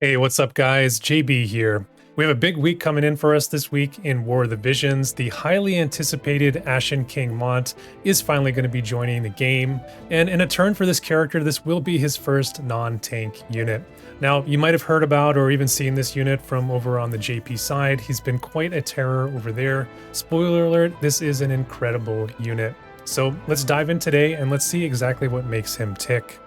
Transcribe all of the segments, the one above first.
Hey, what's up, guys? JB here. We have a big week coming in for us this week in War of the Visions. The highly anticipated Ashen King Mont is finally going to be joining the game, and in a turn for this character, this will be his first non-tank unit. Now, you might have heard about or even seen this unit from over on the JP side. He's been quite a terror over there. Spoiler alert, this is an incredible unit. So let's dive in today and let's see exactly what makes him tick.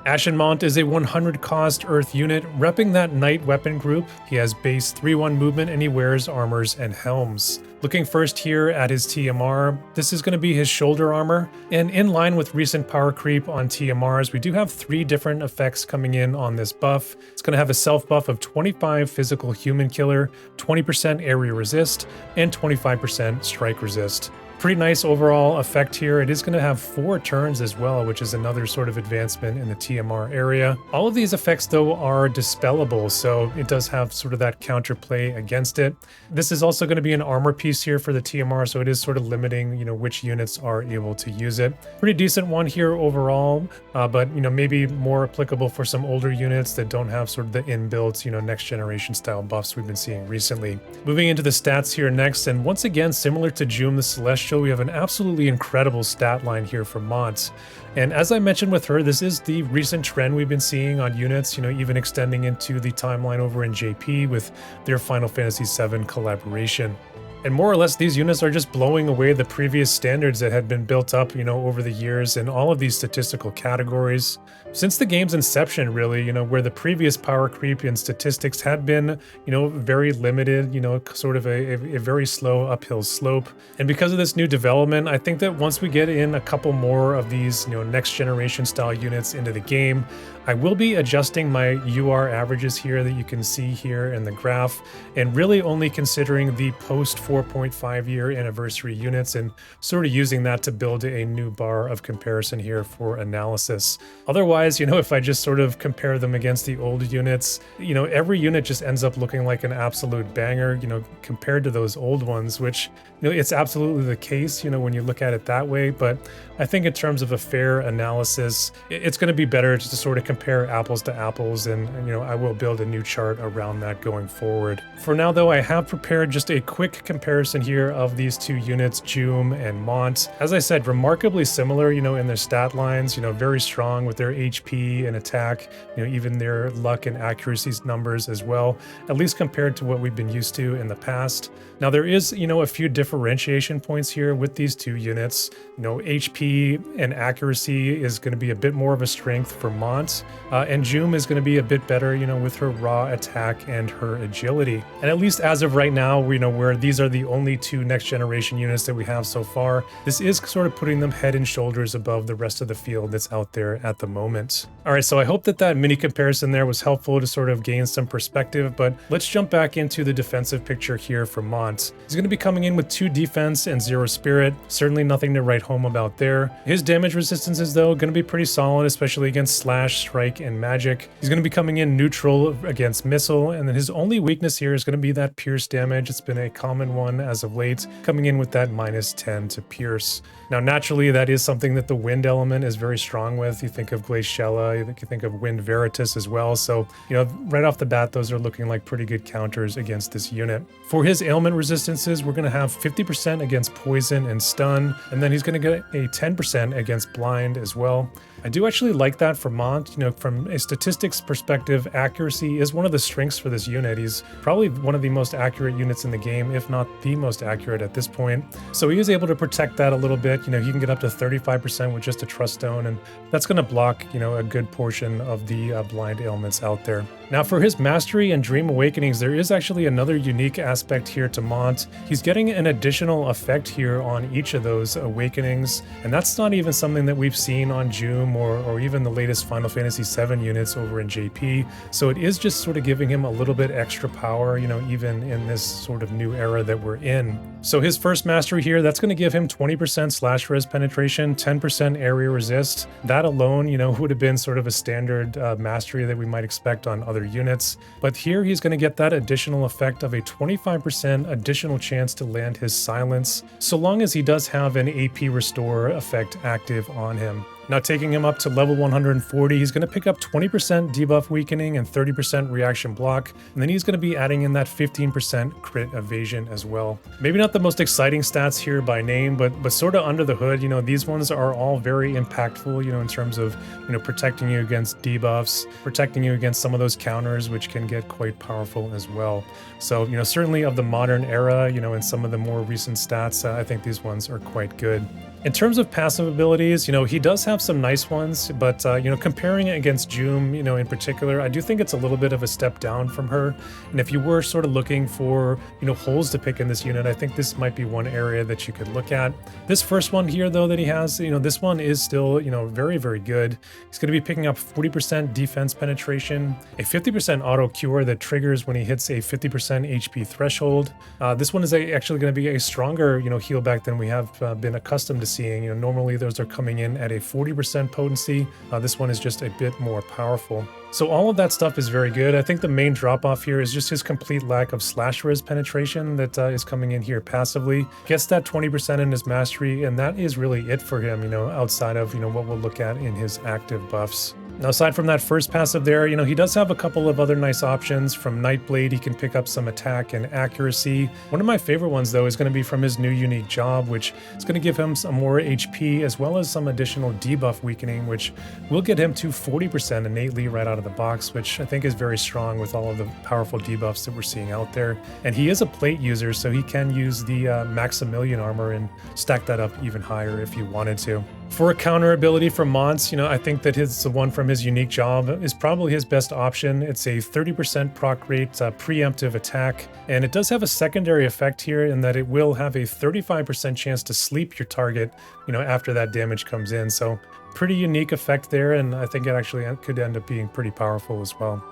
Ashen Mont is a 100 cost Earth unit, repping that Knight weapon group. He has base 3-1 movement and he wears armors and helms. Looking first here at his TMR, this is going to be his shoulder armor, and in line with recent power creep on TMRs, we do have 3 different effects coming in on this buff. It's going to have a self buff of 25 physical human killer, 20% area resist, and 25% strike resist. Pretty nice overall effect here. It is going to have 4 turns as well, which is another sort of advancement in the TMR area. All of these effects, though, are dispellable, so it does have sort of that counterplay against it. This is also going to be an armor piece here for the TMR, so it is sort of limiting, which units are able to use it. Pretty decent one here overall, but, maybe more applicable for some older units that don't have sort of the inbuilt, next generation style buffs we've been seeing recently. Moving into the stats here next, and once again, similar to June the Celestial, we have an absolutely incredible stat line here for Mont. And as I mentioned with her, this is the recent trend we've been seeing on units, even extending into the timeline over in JP with their Final Fantasy VII collaboration. And more or less, these units are just blowing away the previous standards that had been built up, over the years in all of these statistical categories. Since the game's inception, really, where the previous power creep and statistics had been, very limited, sort of a very slow uphill slope. And because of this new development, I think that once we get in a couple more of these, next generation style units into the game, I will be adjusting my UR averages here that you can see here in the graph, and really only considering the post 4.5 year anniversary units and sort of using that to build a new bar of comparison here for analysis. Otherwise, if I just sort of compare them against the old units, every unit just ends up looking like an absolute banger, compared to those old ones, which, it's absolutely the case, when you look at it that way. But I think in terms of a fair analysis, it's going to be better just to sort of compare apples to apples, and I will build a new chart around that going forward. For now, though, I have prepared just a quick comparison here of these 2 units, Joom and Mont. As I said, remarkably similar, in their stat lines, very strong with their HP and attack, even their luck and accuracy numbers as well, at least compared to what we've been used to in the past. Now, there is, a few differentiation points here with these 2 units. HP and accuracy is going to be a bit more of a strength for Mont, and Joom is going to be a bit better, with her raw attack and her agility. And at least as of right now, where these are the only 2 next generation units that we have so far, this is sort of putting them head and shoulders above the rest of the field that's out there at the moment. All right, so I hope that mini comparison there was helpful to sort of gain some perspective, but let's jump back into the defensive picture here for Mont. He's going to be coming in with 2 defense and 0 spirit. Certainly nothing to write home about there. His damage resistances, though, going to be pretty solid, especially against slash, strike, and magic. He's going to be coming in neutral against missile, and then his only weakness here is going to be that pierce damage. It's been a common one as of late, coming in with that -10 to pierce. Now, naturally, that is something that the wind element is very strong with. You think of Glaciella, you think of Wind Veritas as well. So, right off the bat, those are looking like pretty good counters against this unit. For his ailment resistances, we're going to have 50% against poison and stun, and then he's going to get a 10% against blind as well. I do actually like that for Mont. From a statistics perspective, accuracy is one of the strengths for this unit. He's probably one of the most accurate units in the game, if not the most accurate at this point. So he is able to protect that a little bit. He can get up to 35% with just a Trust Stone, and that's going to block, a good portion of the blind ailments out there. Now, for his Mastery and Dream Awakenings, there is actually another unique aspect here to Mont. He's getting an additional effect here on each of those awakenings, and that's not even something that we've seen on Joom or even the latest Final Fantasy VII units over in JP. So it is just sort of giving him a little bit extra power, even in this sort of new era that we're in. So his first Mastery here, that's going to give him 20% slash res penetration, 10% area resist. That alone, would have been sort of a standard Mastery that we might expect on other units. But here he's going to get that additional effect of a 25% additional chance to land his silence, so long as he does have an AP restore effect active on him. Now taking him up to level 140, he's going to pick up 20% debuff weakening and 30% reaction block, and then he's going to be adding in that 15% crit evasion as well. Maybe not the most exciting stats here by name, but sort of under the hood, these ones are all very impactful, in terms of, protecting you against debuffs, protecting you against some of those counters, which can get quite powerful as well. So, certainly of the modern era, and some of the more recent stats, I think these ones are quite good. In terms of passive abilities, he does have some nice ones, but, comparing it against Joom, in particular, I do think it's a little bit of a step down from her. And if you were sort of looking for, holes to pick in this unit, I think this might be one area that you could look at. This first one here, though, that he has, this one is still, very, very good. He's going to be picking up 40% defense penetration, a 50% auto cure that triggers when he hits a 50% HP threshold. This one is actually going to be a stronger, heal back than we have been accustomed to seeing. Normally those are coming in at a 40% potency. This one is just a bit more powerful. So all of that stuff is very good. I think the main drop off here is just his complete lack of slash res penetration that is coming in here passively. Gets that 20% in his mastery, and that is really it for him, outside of, what we'll look at in his active buffs. Now, aside from that first passive there, he does have a couple of other nice options. From Nightblade, he can pick up some attack and accuracy. One of my favorite ones, though, is going to be from his new unique job, which is going to give him some more HP, as well as some additional debuff weakening, which will get him to 40% innately right out of the box, which I think is very strong with all of the powerful debuffs that we're seeing out there. And he is a plate user, so he can use the Maximilian armor and stack that up even higher if he wanted to. For a counter ability for Mont, I think that the one from his unique job is probably his best option. It's a 30% proc rate preemptive attack, and it does have a secondary effect here in that it will have a 35% chance to sleep your target, after that damage comes in. So pretty unique effect there, and I think it actually could end up being pretty powerful as well.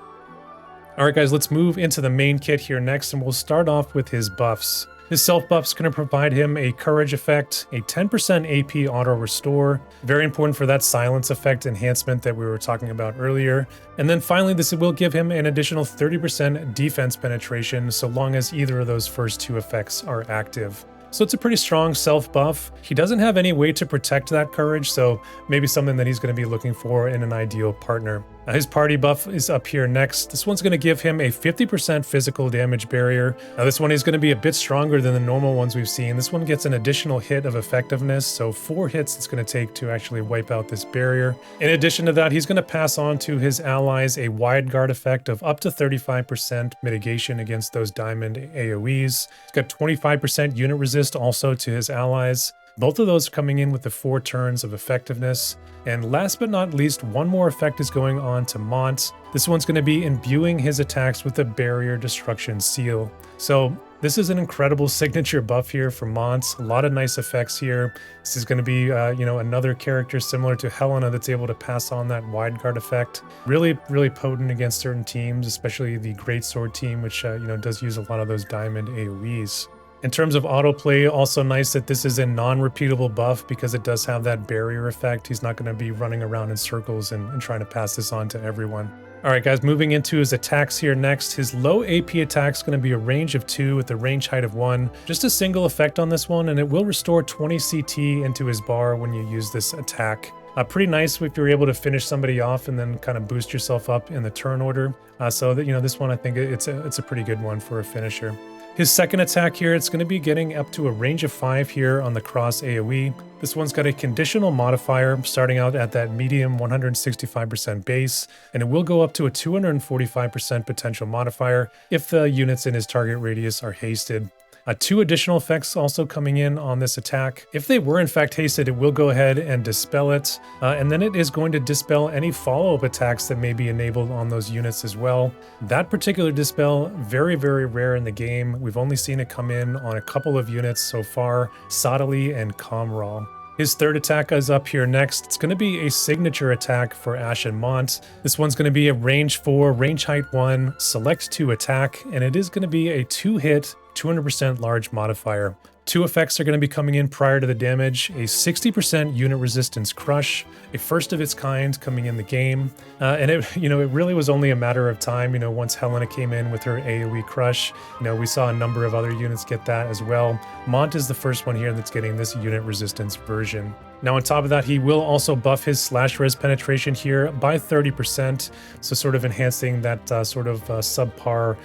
All right, guys, let's move into the main kit here next, and we'll start off with his buffs. His self buff is going to provide him a courage effect, a 10% AP auto restore, very important for that silence effect enhancement that we were talking about earlier. And then finally, this will give him an additional 30% defense penetration, so long as either of those first two effects are active. So it's a pretty strong self buff. He doesn't have any way to protect that courage, so maybe something that he's going to be looking for in an ideal partner. Now his party buff is up here next. This one's going to give him a 50% physical damage barrier. Now this one is going to be a bit stronger than the normal ones we've seen. This one gets an additional hit of effectiveness, so 4 hits it's going to take to actually wipe out this barrier. In addition to that, he's going to pass on to his allies a wide guard effect of up to 35% mitigation against those diamond AoEs. He's got 25% unit resist also to his allies. Both of those coming in with the 4 turns of effectiveness. And last but not least, one more effect is going on to Mont. This one's going to be imbuing his attacks with a barrier destruction seal. So this is an incredible signature buff here for Mont. A lot of nice effects here. This is going to be, another character similar to Helena that's able to pass on that wide guard effect. Really, really potent against certain teams, especially the Greatsword team, which, does use a lot of those diamond AoEs. In terms of autoplay, also nice that this is a non-repeatable buff because it does have that barrier effect. He's not going to be running around in circles and trying to pass this on to everyone. All right, guys, moving into his attacks here next. His low AP attack is going to be a range of 2 with a range height of 1. Just a single effect on this one, and it will restore 20 CT into his bar when you use this attack. Pretty nice if you're able to finish somebody off and then kind of boost yourself up in the turn order. So that this one, I think it's a pretty good one for a finisher. His second attack here, it's going to be getting up to a range of 5 here on the cross AoE. This one's got a conditional modifier starting out at that medium 165% base, and it will go up to a 245% potential modifier if the units in his target radius are hasted. 2 additional effects also coming in on this attack. If they were in fact hasted, it will go ahead and dispel it, and then it is going to dispel any follow-up attacks that may be enabled on those units as well. That particular dispel, very, very rare in the game. We've only seen it come in on a couple of units so far, Sottily and Comral. His third attack is up here next. It's going to be a signature attack for Ashen Mont. This one's going to be a range 4, range height 1, select 2 attack, and it is going to be a 2-hit, 200% large modifier. Two effects are going to be coming in prior to the damage: a 60% unit resistance crush, a first of its kind coming in the game. And it, it really was only a matter of time, once Helena came in with her AoE crush. We saw a number of other units get that as well. Mont is the first one here that's getting this unit resistance version. Now on top of that, he will also buff his slash res penetration here by 30%, so sort of enhancing that subpar,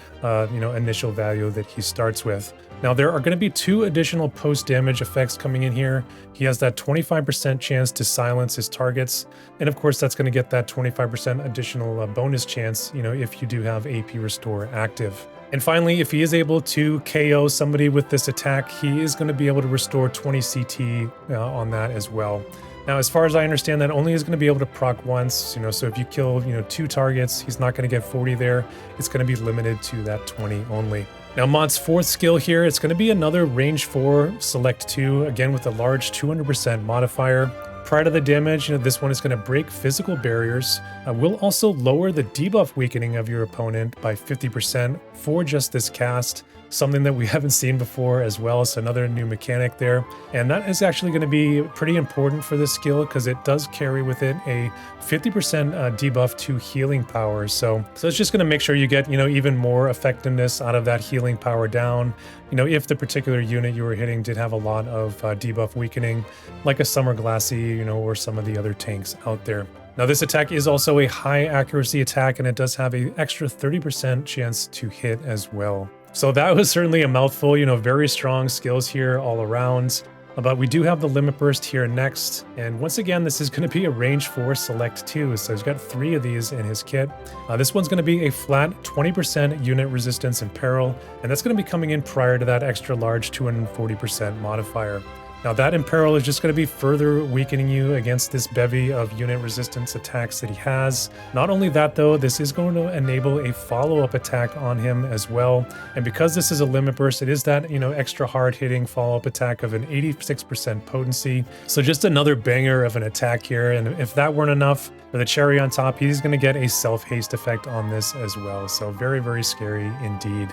initial value that he starts with. Now there are going to be two additional post-damage effects coming in here. He has that 25% chance to silence his targets, and of course that's going to get that 25% additional bonus chance, if you do have AP Restore active. And finally, if he is able to KO somebody with this attack, he is going to be able to restore 20 CT on that as well. Now, as far as I understand, that only is going to be able to proc once, so if you kill, 2 targets, he's not going to get 40 there. It's going to be limited to that 20 only. Now, Mont's fourth skill here, it's going to be another range 4, select 2, again with a large 200% modifier. Prior to the damage, this one is going to break physical barriers. Will also lower the debuff weakening of your opponent by 50% for just this cast, something that we haven't seen before as well. So another new mechanic there. And that is actually going to be pretty important for this skill because it does carry with it a 50% debuff to healing power. So it's just going to make sure you get, even more effectiveness out of that healing power down. If the particular unit you were hitting did have a lot of debuff weakening, like a Summer Glassy, or some of the other tanks out there. Now this attack is also a high accuracy attack, and it does have an extra 30% chance to hit as well. So that was certainly a mouthful, very strong skills here all around. But we do have the Limit Burst here next, and once again this is going to be a range 4 select 2, so he's got 3 of these in his kit. This one's going to be a flat 20% unit resistance in peril, and that's going to be coming in prior to that extra large 240% modifier. Now that Imperil is just going to be further weakening you against this bevy of unit resistance attacks that he has. Not only that though, this is going to enable a follow-up attack on him as well. And because this is a Limit Burst, it is that, extra hard-hitting follow-up attack of an 86% potency. So just another banger of an attack here. And if that weren't enough, for the cherry on top, he's going to get a self-haste effect on this as well. So very, very scary indeed.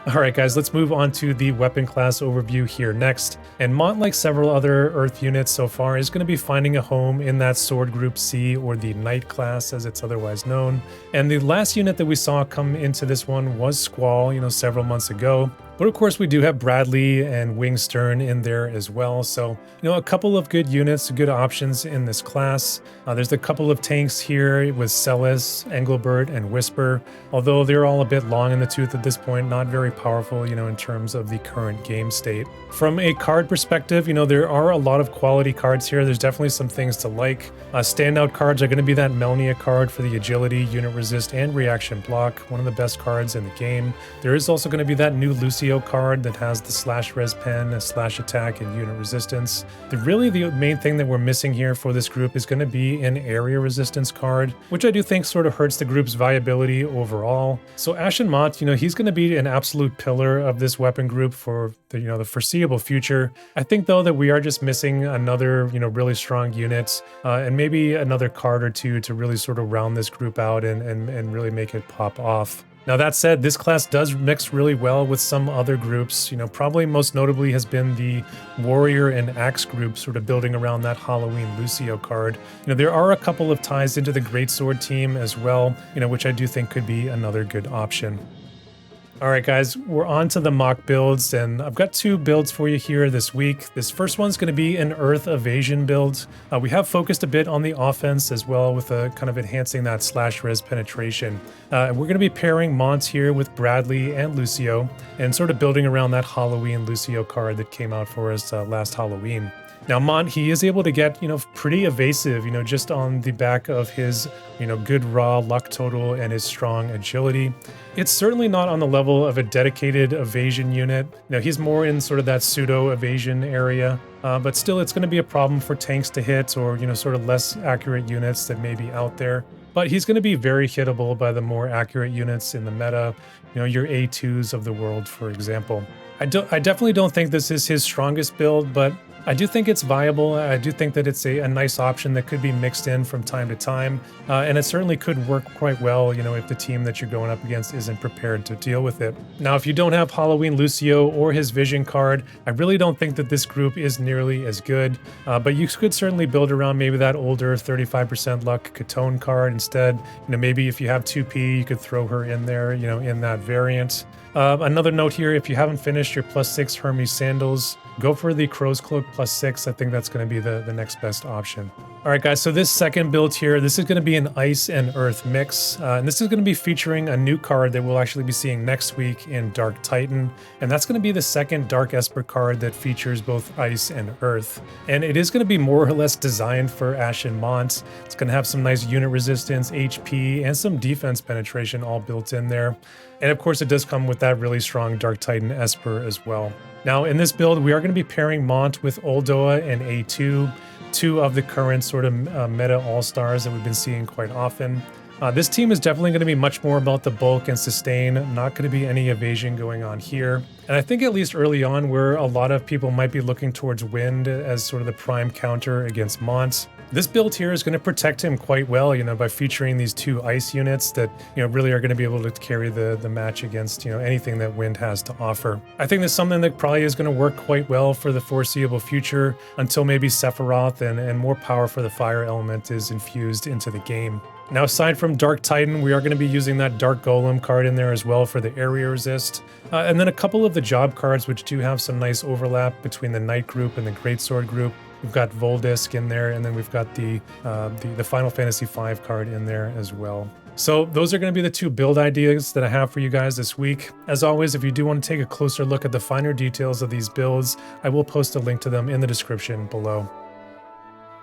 Alright guys, let's move on to the weapon class overview here next. And Mont, like several other Earth units so far, is going to be finding a home in that Sword Group C, or the Knight class as it's otherwise known. And the last unit that we saw come into this one was Squall, several months ago. But of course we do have Bradley and Wingstern in there as well. So, a couple of good units, good options in this class. There's a couple of tanks here with Celis, Engelbert, and Whisper. Although they're all a bit long in the tooth at this point, not very powerful, in terms of the current game state. From a card perspective, there are a lot of quality cards here. There's definitely some things to like. Standout cards are going to be that Melnia card for the agility, unit resist, and reaction block. One of the best cards in the game. There is also going to be that new Lucio card that has the slash res pen, slash attack, and unit resistance. Really the main thing that we're missing here for this group is going to be an area resistance card, which I do think sort of hurts the group's viability overall. So Ashen Mont, he's going to be an absolute pillar of this weapon group for the foreseeable future. I think though that we are just missing another really strong unit, and maybe another card or two to really sort of round this group out and really make it pop off. Now that said, this class does mix really well with some other groups. Probably most notably has been the Warrior and Axe group, sort of building around that Halloween Lucio card. There are a couple of ties into the Greatsword team as well, which I do think could be another good option. Alright guys, we're on to the mock builds, and I've got 2 builds for you here this week. This first one's going to be an Earth Evasion build. We have focused a bit on the offense as well, with a kind of enhancing that slash res penetration. We're going to be pairing Mont here with Bradley and Lucio, and sort of building around that Halloween Lucio card that came out for us last Halloween. Now Mont, he is able to get, pretty evasive, just on the back of his, good raw luck total and his strong agility. It's certainly not on the level of a dedicated evasion unit. He's more in sort of that pseudo evasion area, but still it's going to be a problem for tanks to hit, or, sort of less accurate units that may be out there. But he's going to be very hittable by the more accurate units in the meta, your A2s of the world, for example. I definitely don't think this is his strongest build, but I do think it's viable. I do think that it's a nice option that could be mixed in from time to time. And it certainly could work quite well, if the team that you're going up against isn't prepared to deal with it. Now, if you don't have Halloween Lucio or his Vision card, I really don't think that this group is nearly as good. But you could certainly build around maybe that older 35% luck Catone card instead. Maybe if you have 2P, you could throw her in there, in that variant. Another note here, if you haven't finished your +6 Hermes Sandals, go for the Crow's Cloak +6. I think that's going to be the next best option. All right, guys, so this second build here, this is going to be an Ice and Earth mix. And this is going to be featuring a new card that we'll actually be seeing next week in Dark Titan. And that's going to be the second Dark Esper card that features both Ice and Earth. And it is going to be more or less designed for Ashen Mont. It's going to have some nice unit resistance, HP, and some defense penetration all built in there. And of course, it does come with that really strong Dark Titan Esper as well. Now, in this build, we are going to be pairing Mont with Oldoa and A2, two of the current sort of meta all-stars that we've been seeing quite often. This team is definitely going to be much more about the bulk and sustain, not going to be any evasion going on here. And I think at least early on, where a lot of people might be looking towards Wind as sort of the prime counter against Mont, this build here is going to protect him quite well, by featuring these two ice units that, really are going to be able to carry the match against, anything that Wind has to offer. I think that's something that probably is going to work quite well for the foreseeable future until maybe Sephiroth and more power for the fire element is infused into the game. Now, aside from Dark Titan, we are going to be using that Dark Golem card in there as well for the area resist. And then a couple of the job cards, which do have some nice overlap between the Knight group and the Greatsword group. We've got Voldisk in there, and then we've got the Final Fantasy V card in there as well. So those are going to be the two build ideas that I have for you guys this week. As always, if you do want to take a closer look at the finer details of these builds, I will post a link to them in the description below.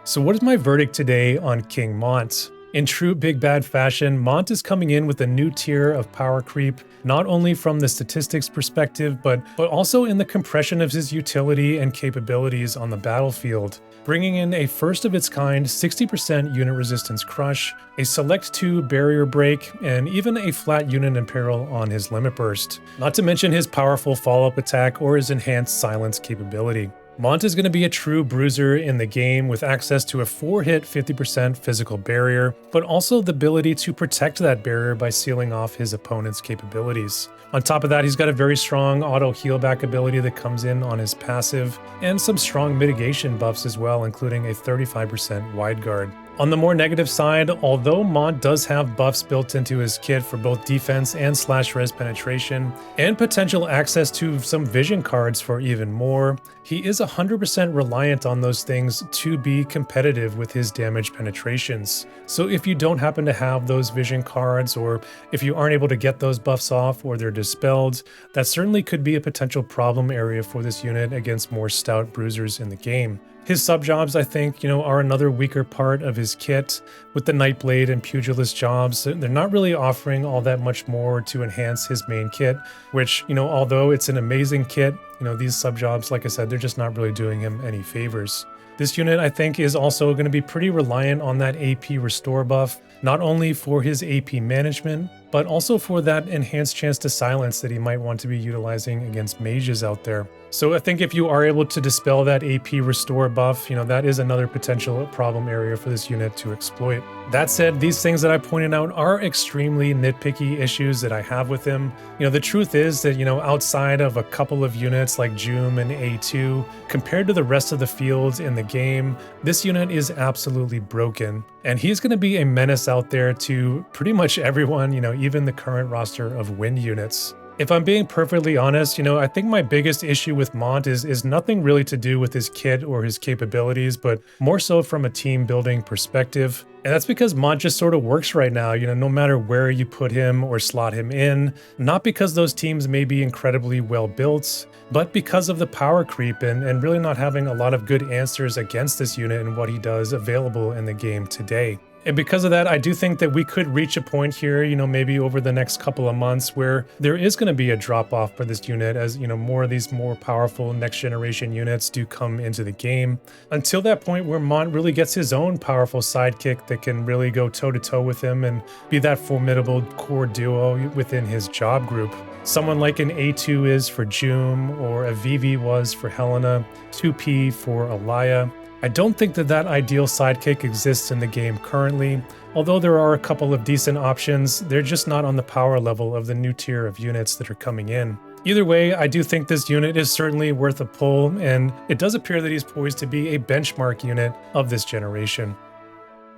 So what is my verdict today on King Mont? In true big bad fashion, Mont is coming in with a new tier of power creep, not only from the statistics perspective, but also in the compression of his utility and capabilities on the battlefield, bringing in a first of its kind 60% unit resistance crush, a select 2 barrier break, and even a flat unit imperil on his limit burst, not to mention his powerful follow-up attack or his enhanced silence capability. Mont is going to be a true bruiser in the game with access to a 4-hit 50% physical barrier, but also the ability to protect that barrier by sealing off his opponent's capabilities. On top of that, he's got a very strong auto heal back ability that comes in on his passive, and some strong mitigation buffs as well, including a 35% wide guard. On the more negative side, although Mont does have buffs built into his kit for both defense and /res penetration, and potential access to some vision cards for even more, he is 100% reliant on those things to be competitive with his damage penetrations. So if you don't happen to have those vision cards, or if you aren't able to get those buffs off or they're dispelled, that certainly could be a potential problem area for this unit against more stout bruisers in the game. His sub-jobs, I think, are another weaker part of his kit. With the Nightblade and Pugilist jobs, they're not really offering all that much more to enhance his main kit, which, although it's an amazing kit, these sub-jobs, like I said, they're just not really doing him any favors. This unit, I think, is also going to be pretty reliant on that AP restore buff, not only for his AP management, but also for that enhanced chance to silence that he might want to be utilizing against mages out there. So I think if you are able to dispel that AP restore buff, that is another potential problem area for this unit to exploit. That said, these things that I pointed out are extremely nitpicky issues that I have with him. The truth is that, outside of a couple of units like Joom and A2, compared to the rest of the fields in the game, this unit is absolutely broken. And he's going to be a menace out there to pretty much everyone, even the current roster of Wind units. If I'm being perfectly honest, I think my biggest issue with Mont is nothing really to do with his kit or his capabilities, but more so from a team building perspective. And that's because Mont just sort of works right now, no matter where you put him or slot him in, not because those teams may be incredibly well built, but because of the power creep and really not having a lot of good answers against this unit and what he does available in the game today. And because of that, I do think that we could reach a point here, maybe over the next couple of months where there is going to be a drop off for this unit as, more of these more powerful next generation units do come into the game. Until that point where Mont really gets his own powerful sidekick that can really go toe to toe with him and be that formidable core duo within his job group. someone like an A2 is for Joom, or a VV was for Helena, 2P for Alaya. I don't think that that ideal sidekick exists in the game currently, although there are a couple of decent options. They're just not on the power level of the new tier of units that are coming in. Either way, I do think this unit is certainly worth a pull, and it does appear that he's poised to be a benchmark unit of this generation.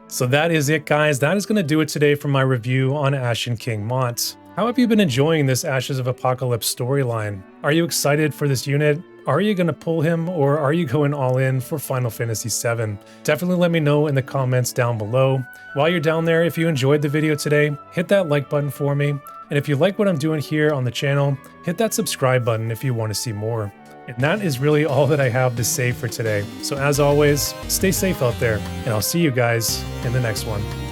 So that is it, guys. That is going to do it today for my review on Ashen King Mont. How have you been enjoying this Ashes of Apocalypse storyline? Are you excited for this unit? Are you going to pull him, or are you going all in for Final Fantasy VII? Definitely let me know in the comments down below. While you're down there, if you enjoyed the video today, hit that like button for me. And if you like what I'm doing here on the channel, hit that subscribe button if you want to see more. And that is really all that I have to say for today. So as always, stay safe out there, and I'll see you guys in the next one.